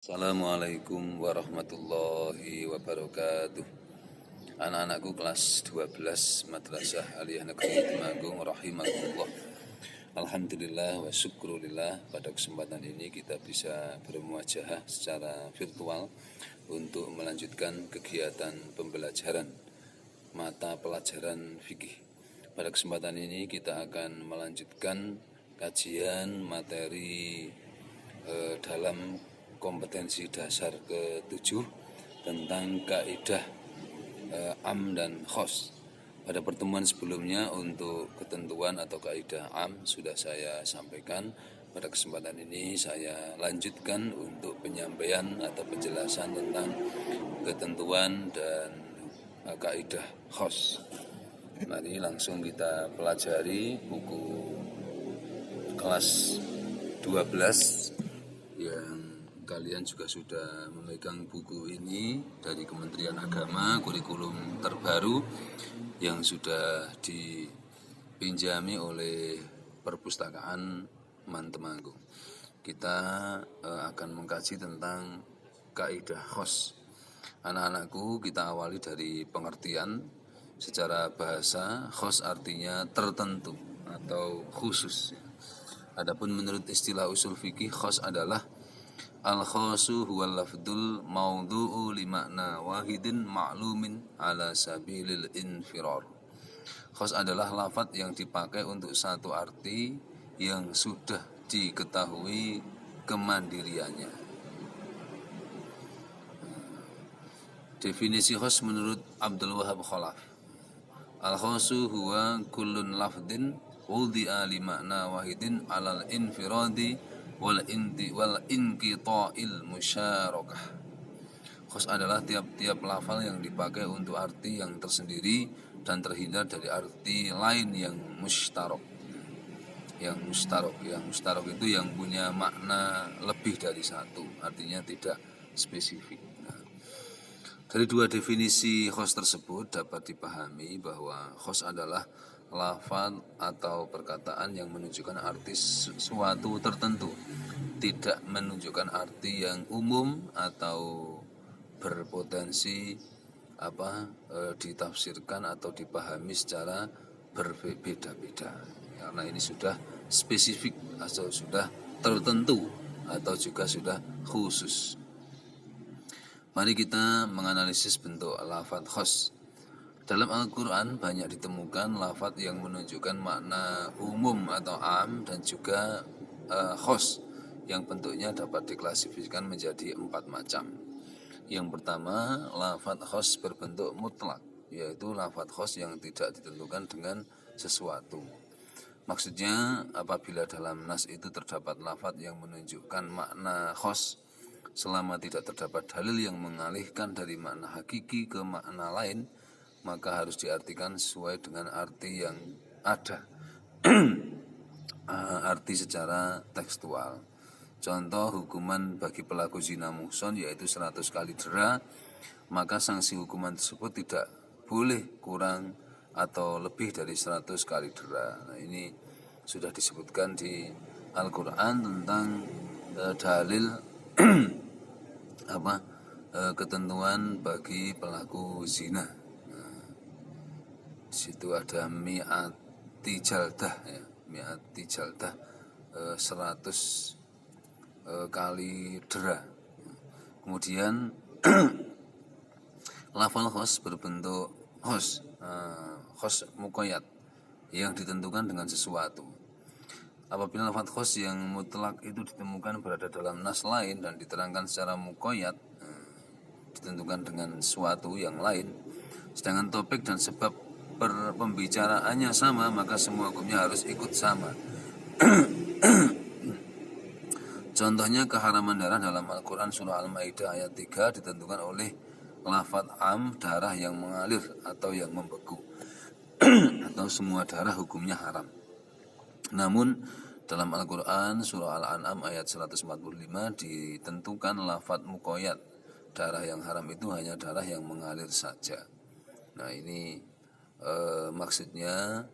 Assalamualaikum warahmatullahi wabarakatuh. Anak-anakku kelas 12 Madrasah Aliyah Negeri Temanggung rahimakumullah. Alhamdulillah wa syukurillah, pada kesempatan ini kita bisa bermuajahah secara virtual untuk melanjutkan kegiatan pembelajaran mata pelajaran fikih. Pada kesempatan ini kita akan melanjutkan kajian materi dalam kompetensi dasar ke-7 tentang kaidah am dan khos. Pada pertemuan sebelumnya untuk ketentuan atau kaidah am sudah saya sampaikan. Pada kesempatan ini saya lanjutkan untuk penyampaian atau penjelasan tentang ketentuan dan kaidah khos. Mari langsung kita pelajari buku kelas 12 yang kalian juga sudah memegang buku ini dari Kementerian Agama, kurikulum terbaru yang sudah dipinjami oleh Perpustakaan MAN Temanggung. Kita akan mengkaji tentang kaidah khos. Anak-anakku, kita awali dari pengertian. Secara bahasa, khos artinya tertentu atau khusus. Adapun menurut istilah usul fikih, khos adalah al-khosu huwal lafdul mawdu'u li makna wahidin ma'lumin ala sabilil infirar. Khos adalah lafaz yang dipakai untuk satu arti yang sudah diketahui kemandiriannya. Definisi khos menurut Abdul Wahab Khalaf. Al-khosu huwa kullun lafdin wudi'a li makna wahidin alal infiradi wal inqita'il musyarakah. Khos adalah tiap-tiap lafal yang dipakai untuk arti yang tersendiri dan terhindar dari arti lain yang mustarok. Yang mustarok itu yang punya makna lebih dari satu, artinya tidak spesifik. Dari dua definisi khos tersebut dapat dipahami bahwa khos adalah lafaz atau perkataan yang menunjukkan arti suatu tertentu, tidak menunjukkan arti yang umum atau berpotensi ditafsirkan atau dipahami secara berbeda-beda. Karena ini sudah spesifik atau sudah tertentu atau juga sudah khusus. Mari kita menganalisis bentuk lafaz khos. Dalam Al-Quran banyak ditemukan lafaz yang menunjukkan makna umum atau am dan juga khos yang bentuknya dapat diklasifikasikan menjadi 4 macam. Yang pertama, lafaz khos berbentuk mutlak, yaitu lafaz khos yang tidak ditentukan dengan sesuatu. Maksudnya apabila dalam nas itu terdapat lafaz yang menunjukkan makna khos, selama tidak terdapat dalil yang mengalihkan dari makna hakiki ke makna lain, maka harus diartikan sesuai dengan arti yang ada, arti secara tekstual. Contoh hukuman bagi pelaku zina muhson yaitu 100 kali dera, maka sanksi hukuman tersebut tidak boleh kurang atau lebih dari 100 kali dera. Nah, ini sudah disebutkan di Al-Quran tentang dalil ketentuan bagi pelaku zina. Di situ ada mi'ati jaldah, ya, mi'ati jaldah 100 kali dera. Kemudian lafal khos berbentuk khos muqayyad yang ditentukan dengan sesuatu. Apabila lafaz khos yang mutlak itu ditemukan berada dalam nas lain dan diterangkan secara muqayyad, ditentukan dengan suatu yang lain, sedangkan topik dan sebab pembicaraannya sama, maka semua hukumnya harus ikut sama. Contohnya keharaman darah dalam Al-Quran surah Al-Maidah ayat 3 ditentukan oleh lafaz am, darah yang mengalir atau yang membeku atau semua darah hukumnya haram. Namun dalam Al-Quran surah Al-An'am ayat 145 ditentukan lafaz muqayyad, darah yang haram itu hanya darah yang mengalir saja. Nah, ini maksudnya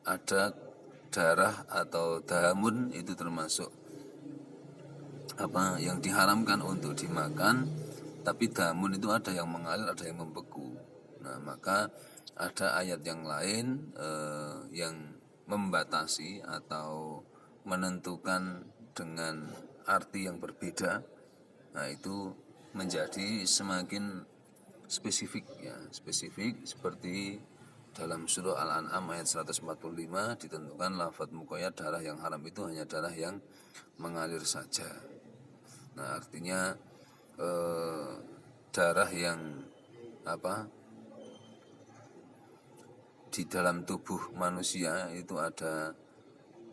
ada darah atau damun itu termasuk yang diharamkan untuk dimakan, tapi damun itu ada yang mengalir, ada yang membeku. Nah, maka ada ayat yang lain yang membatasi atau menentukan dengan arti yang berbeda. Nah, itu menjadi semakin spesifik ya, spesifik seperti dalam surah Al-An'am ayat 145 ditentukan lafadz muqayyad, darah yang haram itu hanya darah yang mengalir saja. Nah, artinya darah yang di dalam tubuh manusia itu ada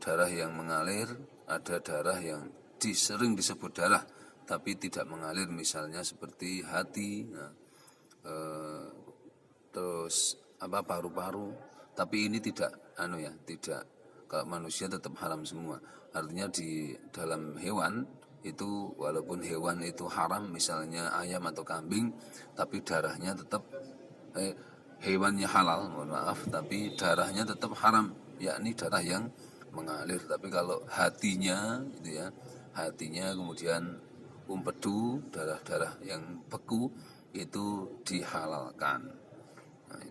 darah yang mengalir, ada darah yang sering disebut darah tapi tidak mengalir, misalnya seperti hati, terus paru-paru. Tapi ini tidak tidak, kalau manusia tetap haram semua. Artinya di dalam hewan itu, walaupun hewan itu haram, misalnya ayam atau kambing, tapi darahnya tetap hewannya halal, mohon maaf, tapi darahnya tetap haram, yakni darah yang mengalir. Tapi kalau hatinya gitu ya, hatinya kemudian umpedu, darah-darah yang beku, itu dihalalkan. Nah,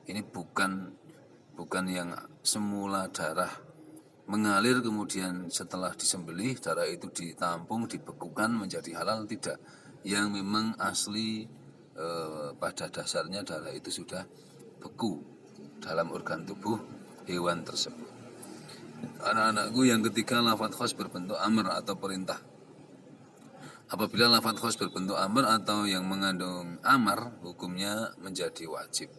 ini bukan yang semula darah mengalir kemudian setelah disembelih darah itu ditampung, dibekukan menjadi halal, tidak. Yang memang asli pada dasarnya darah itu sudah beku dalam organ tubuh hewan tersebut. Anak-anakku, yang ketiga, lafadz khos berbentuk amr atau perintah. Apabila lafadz khos berbentuk amr atau yang mengandung amar, hukumnya menjadi wajib.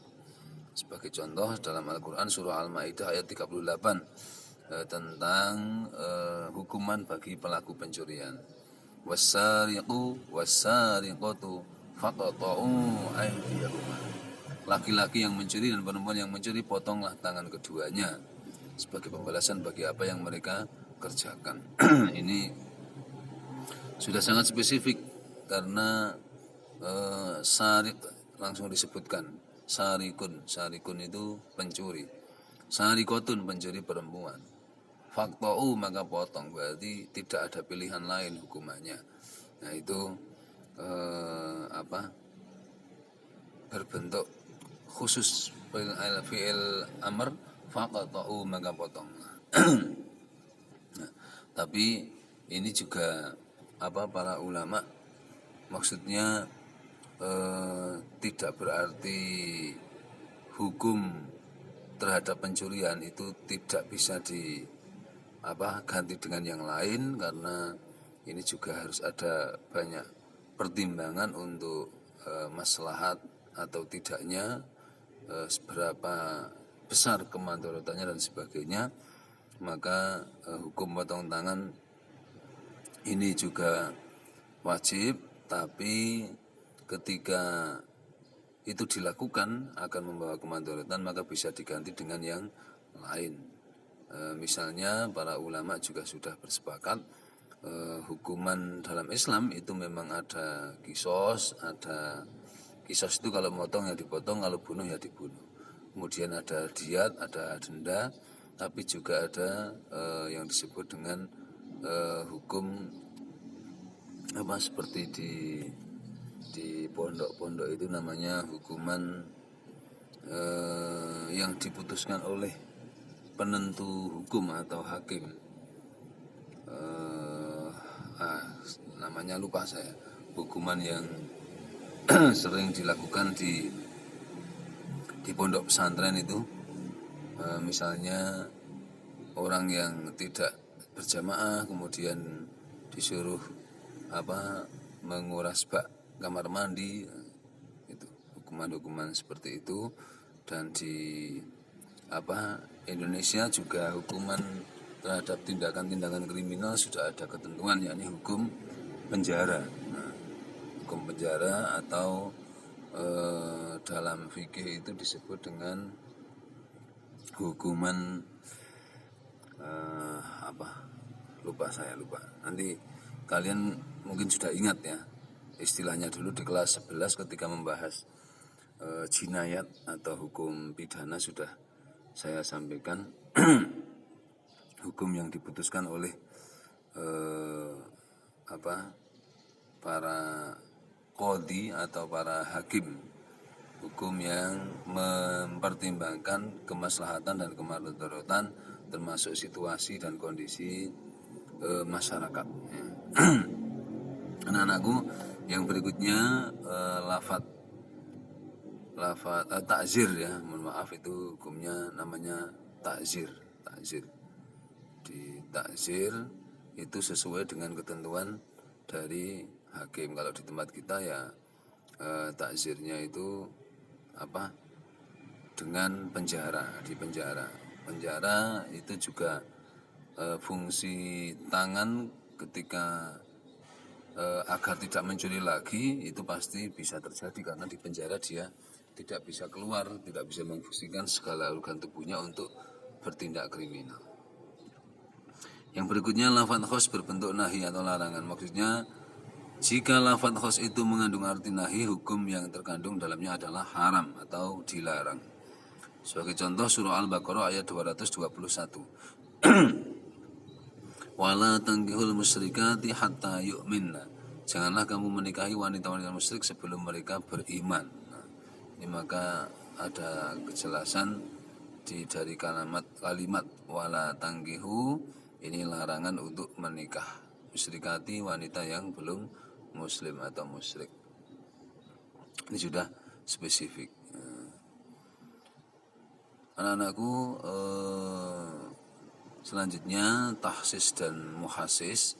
Sebagai contoh dalam Al-Quran surah Al-Ma'idah ayat 38 tentang hukuman bagi pelaku pencurian. Wassariqu wassariqatu faqta'u aydiyahuma. Laki-laki yang mencuri dan perempuan yang mencuri, potonglah tangan keduanya sebagai pembalasan bagi apa yang mereka kerjakan. Ini sudah sangat spesifik karena sarik langsung disebutkan. Sarikun itu pencuri. Sarikotun pencuri perempuan. Faqta'u maka potong, berarti tidak ada pilihan lain hukumannya. Nah, itu berbentuk khusus fi'il amr, faqta'u maka potong. Nah, tapi ini juga para ulama maksudnya tidak berarti hukum terhadap pencurian itu tidak bisa ganti dengan yang lain, karena ini juga harus ada banyak pertimbangan untuk maslahat atau tidaknya, seberapa besar kemadaratannya dan sebagainya. Maka hukum potong tangan ini juga wajib, tapi ketika itu dilakukan akan membawa kemadharatan, maka bisa diganti dengan yang lain. Misalnya para ulama juga sudah bersepakat hukuman dalam Islam itu memang ada kisos. Ada kisos itu kalau motong ya dipotong, kalau bunuh ya dibunuh. Kemudian ada diat, ada denda, tapi juga ada yang disebut dengan hukum seperti di pondok-pondok itu namanya hukuman yang diputuskan oleh penentu hukum atau hakim. Namanya lupa saya. Hukuman yang sering dilakukan di pondok pesantren itu, misalnya orang yang tidak berjamaah kemudian disuruh menguras bak kamar mandi, itu hukuman-hukuman seperti itu. Dan di Indonesia juga hukuman terhadap tindakan-tindakan kriminal sudah ada ketentuan, yakni hukum penjara. Nah, hukum penjara atau dalam fikih itu disebut dengan hukuman lupa. Nanti kalian mungkin sudah ingat ya istilahnya dulu di kelas 11 ketika membahas jinayat atau hukum pidana, sudah saya sampaikan hukum yang diputuskan oleh para qadhi atau para hakim hukum yang mempertimbangkan kemaslahatan dan kemadaratan termasuk situasi dan kondisi masyarakat. Anak-anakku, yang berikutnya lafaz takzir ya, mohon maaf itu hukumnya namanya takzir. Di takzir itu sesuai dengan ketentuan dari hakim. Kalau di tempat kita ya takzirnya itu dengan penjara, di penjara. Penjara itu juga fungsi tangan ketika agar tidak mencuri lagi itu pasti bisa terjadi, karena di penjara dia tidak bisa keluar, tidak bisa memfungsikan segala organ tubuhnya untuk bertindak kriminal. Yang berikutnya lafadz khos berbentuk nahi atau larangan. Maksudnya jika lafadz khos itu mengandung arti nahi, hukum yang terkandung dalamnya adalah haram atau dilarang. Sebagai contoh surah Al-Baqarah ayat 221. Wala tankihul musyrikati hatta yu'minna. Janganlah kamu menikahi wanita-wanita musyrik sebelum mereka beriman. Nah, ini maka ada kejelasan dari kalimat wala tangkihu, ini larangan untuk menikah musyrikati, wanita yang belum muslim atau musyrik. Ini sudah spesifik. Anak-anakku, selanjutnya tahsis dan muhasis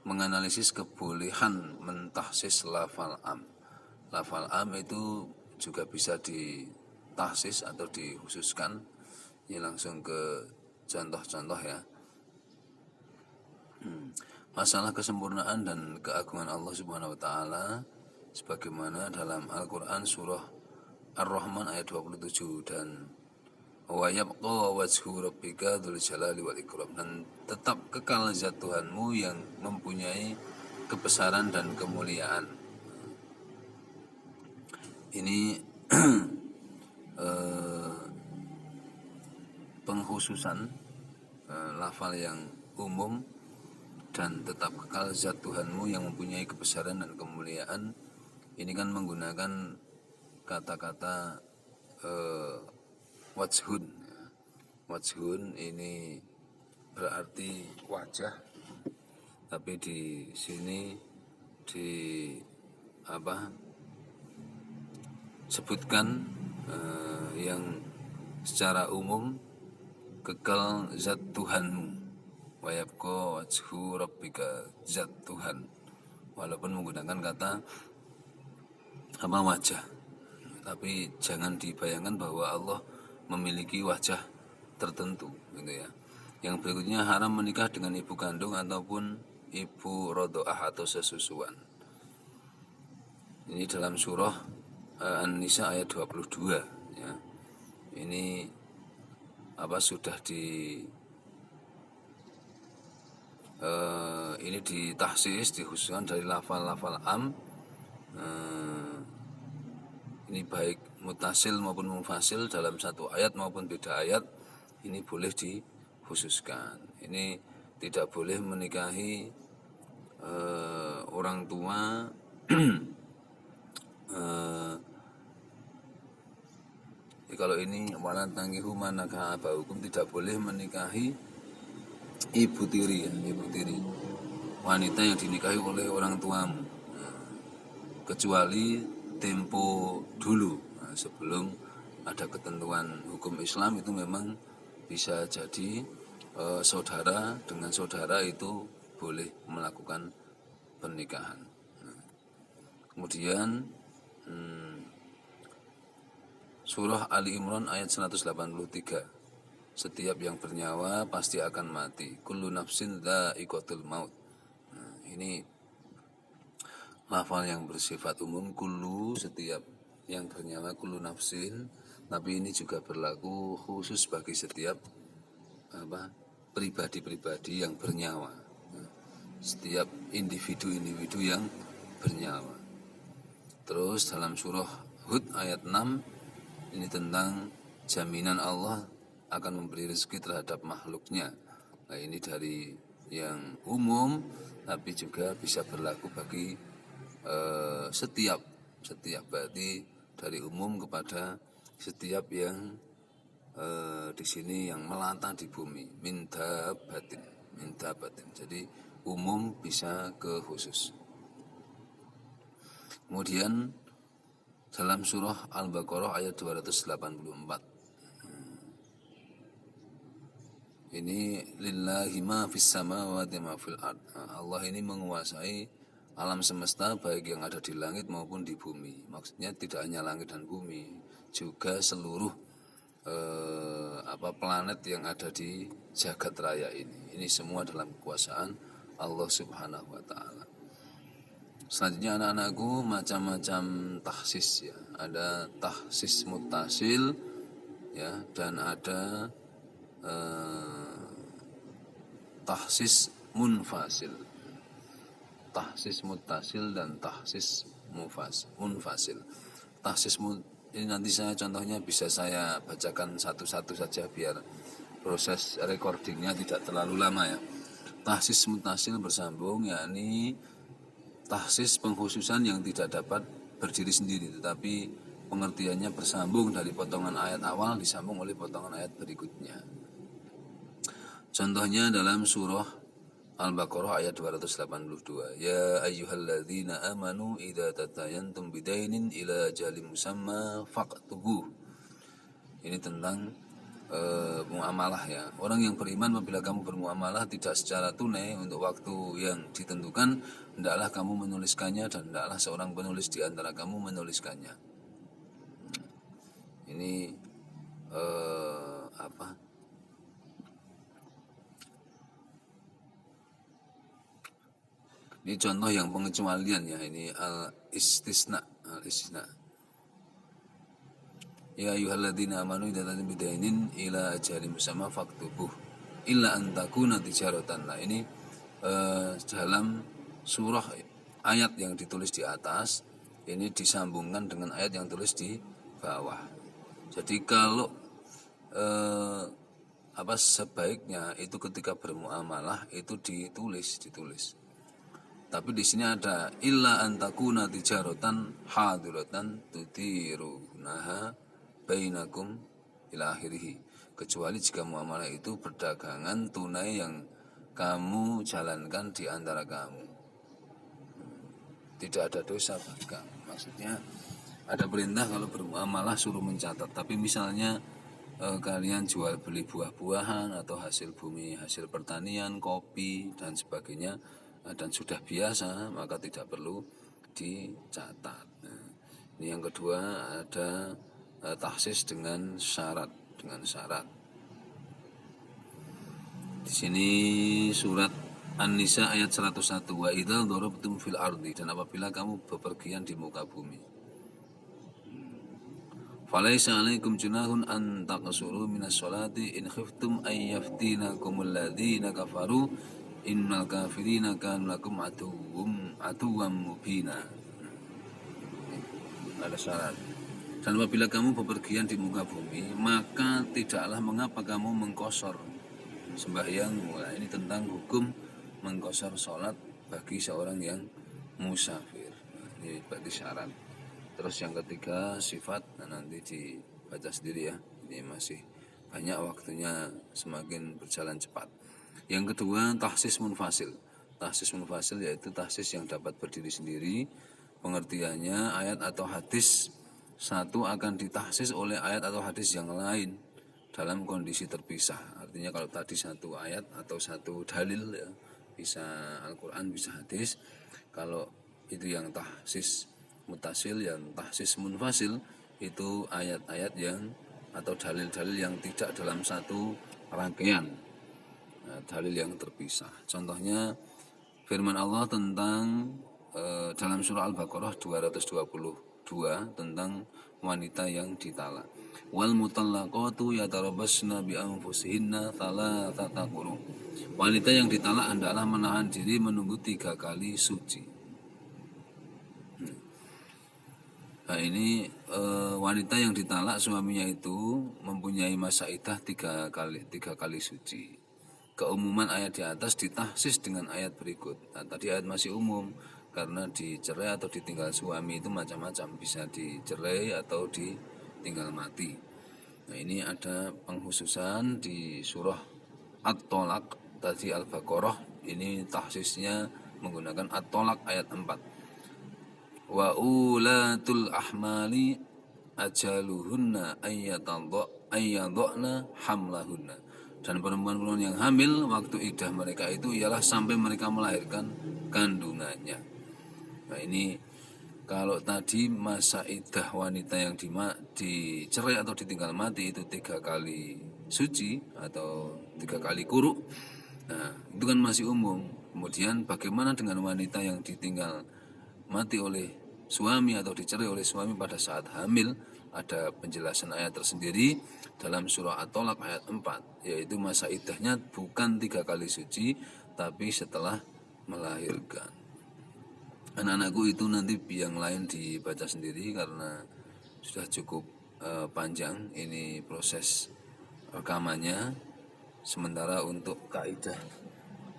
menganalisis kebolehan mentahsis lafal am. Lafal am itu juga bisa ditahsis atau dikhususkan. Ini langsung ke contoh-contoh ya. Masalah kesempurnaan dan keagungan Allah Subhanahu wa taala sebagaimana dalam Al-Qur'an surah Ar-Rahman ayat 27, dan wa yabqa wajhu rabbika dzul jalali wal ikram, dan tetap kekal zat Tuhanmu yang mempunyai kebesaran dan kemuliaan. Ini pengkhususan lafal yang umum, dan tetap kekal zat Tuhanmu yang mempunyai kebesaran dan kemuliaan. Ini kan menggunakan kata-kata wajhun ini berarti wajah, tapi di sini sebutkan yang secara umum kekal zat Tuhanmu, wa yabqa wajhu rabbika, zat Tuhan, walaupun menggunakan kata wajah. Tapi jangan dibayangkan bahwa Allah memiliki wajah tertentu, gitu ya. Yang berikutnya haram menikah dengan ibu kandung ataupun ibu rodoah atau sesusuan. Ini dalam surah An-Nisa ayat 22 ya. Ini sudah ini ditahsis, dikhususkan dari lafal-lafal am. Ini baik mutasil maupun mufasil, dalam satu ayat maupun beda ayat, ini boleh dikhususkan. Ini tidak boleh menikahi orang tua kalau ini wala tangihu manaka abaukum, tidak boleh menikahi ibu tiri ya, ibu tiri, wanita yang dinikahi oleh orang tuamu, kecuali tempo dulu, sebelum ada ketentuan hukum Islam itu memang bisa jadi saudara dengan saudara itu boleh melakukan pernikahan. Kemudian surah Ali Imran ayat 183, setiap yang bernyawa pasti akan mati, kullu nafsin dha'iqatul maut. Ini lafal yang bersifat umum, kullu, setiap yang bernyawa, kullu nafsin, tapi ini juga berlaku khusus bagi setiap pribadi-pribadi yang bernyawa, setiap individu-individu yang bernyawa. Terus dalam surah Hud ayat 6, ini tentang jaminan Allah akan memberi rezeki terhadap makhluknya. Nah, ini dari yang umum tapi juga bisa berlaku bagi setiap berarti dari umum kepada setiap yang di sini yang melata di bumi, minta batin. Jadi umum bisa ke khusus. Kemudian dalam surah Al-Baqarah ayat 284. Ini lillahi ma fis samawati ma fil ard. Allah ini menguasai alam semesta baik yang ada di langit maupun di bumi. Maksudnya tidak hanya langit dan bumi, juga seluruh planet yang ada di jagat raya ini. Ini semua dalam kekuasaan Allah Subhanahu wa taala. Selanjutnya anak-anakku, macam-macam tahsis ya. Ada tahsis muttasil ya, dan ada tahsis munfasil. Tahsis muttasil dan tahsis munfasil. Ini nanti saya contohnya bisa saya bacakan satu-satu saja biar proses recordingnya tidak terlalu lama ya. Tahsis muttasil bersambung, yakni tahsis pengkhususan yang tidak dapat berdiri sendiri, tetapi pengertiannya bersambung dari potongan ayat awal disambung oleh potongan ayat berikutnya. Contohnya dalam surah Al-Baqarah ayat 282. Ya ayyuhalladzina amanu idza tatayantum bidainin ila ajalin musamma faqtubuh. Ini tentang muamalah ya. Orang yang beriman apabila kamu bermuamalah tidak secara tunai untuk waktu yang ditentukan, hendaklah kamu menuliskannya dan hendaklah seorang penulis di antara kamu menuliskannya. Ini Ini contoh yang pengecualian ya, ini al-istisna. Ya ayyuhalladzina amanu idza tadayantum bidainin ila ajalin musamma faktubuh illa an takuna tijaratan. Nah, ini dalam surah ayat yang ditulis di atas ini disambungkan dengan ayat yang tulis di bawah. Jadi kalau sebaiknya itu ketika bermuamalah itu ditulis. Tapi di sini ada illa antakuna tijaratan hadiratan tudirunaha bainakum ila akhirih. Kecuali jika muamalah itu perdagangan tunai yang kamu jalankan di antara kamu. Tidak ada dosa bagi kamu. Maksudnya ada perintah kalau bermuamalah suruh mencatat. Tapi misalnya kalian jual beli buah-buahan atau hasil bumi, hasil pertanian, kopi dan sebagainya, dan sudah biasa, maka tidak perlu dicatat. Ini yang kedua, ada tahsis dengan syarat. Di sini surat An-Nisa ayat 101. Wa idza darabtum fil ardi, dan apabila kamu bepergian di muka bumi. Falaisa alaikum junahun an taqsuru minas sholati in khiftum ay yaftinakumul ladzina kafaru innal kafirina kanu lakum aduwwam mubina. Ada syarat. Dan apabila kamu bepergian di muka bumi, maka tidaklah mengapa kamu mengkosor sembahyangmu. Nah, ini tentang hukum mengkosor sholat bagi seorang yang musafir. Ini berarti syarat. Terus yang ketiga sifat, nanti dibaca sendiri ya. Ini masih banyak waktunya, semakin berjalan cepat. Yang kedua, tahsis munfasil. Tahsis munfasil yaitu tahsis yang dapat berdiri sendiri. Pengertiannya, ayat atau hadis satu akan ditahsis oleh ayat atau hadis yang lain dalam kondisi terpisah. Artinya kalau tadi satu ayat atau satu dalil ya, bisa Al-Quran, bisa hadis. Kalau itu yang tahsis mutasil, yang tahsis munfasil itu ayat-ayat yang atau dalil-dalil yang tidak dalam satu rangkaian. Dalil yang terpisah. Contohnya firman Allah tentang dalam surah Al-Baqarah 222 tentang wanita yang ditalak. Wal mutallaqatu yatarabbasna bi anfusihinna thalathata quru. Wanita yang ditalak hendaklah menahan diri menunggu 3 kali suci. Nah, ini wanita yang ditalak suaminya itu mempunyai masa iddah 3 kali suci. keumuman ayat di atas ditahsis dengan ayat berikut. Nah, tadi ayat masih umum karena dicerai atau ditinggal suami itu macam-macam, bisa dicerai atau ditinggal mati. Nah, ini ada pengkhususan di surah At-Tolak tadi Al-Baqarah, ini tahsisnya menggunakan At-Tolak ayat 4. Wa ulatul ahmali ajaluhunna ayyadhna hamlahunna. Dan perempuan-perempuan yang hamil waktu iddah mereka itu ialah sampai mereka melahirkan kandungannya. Nah, ini kalau tadi masa iddah wanita yang dicerai atau ditinggal mati itu 3 kali suci atau 3 kali kuruk. Nah, itu kan masih umum. Kemudian bagaimana dengan wanita yang ditinggal mati oleh suami atau dicerai oleh suami pada saat hamil? Ada penjelasan ayat tersendiri dalam surah At-Tolak ayat 4, yaitu masa iddahnya bukan 3 kali suci tapi setelah melahirkan. Anak-anakku itu nanti yang lain dibaca sendiri karena sudah cukup panjang ini proses rekamannya. Sementara untuk kaidah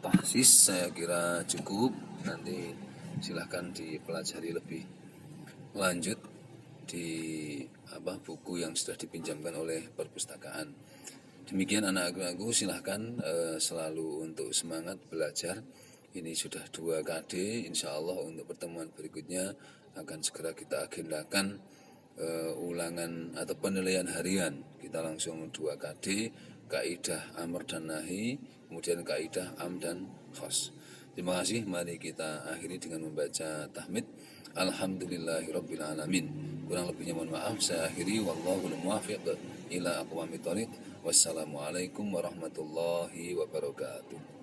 tahsis saya kira cukup, nanti silahkan dipelajari lebih lanjut di buku yang sudah dipinjamkan oleh perpustakaan. Demikian anak-anakku, silahkan selalu untuk semangat belajar. Ini sudah 2 KD, insya Allah untuk pertemuan berikutnya akan segera kita agendakan ulangan atau penilaian harian. Kita langsung 2 KD, kaidah amr dan nahi, kemudian kaidah am dan khos. Terima kasih, mari kita akhiri dengan membaca tahmid. Alhamdulillahirabbil alamin. Kurang lebihnya mohon maaf, saya akhiri. Wallahul muwaffiq ila aqwamit thoriq. Wassalamualaikum warahmatullahi wabarakatuh.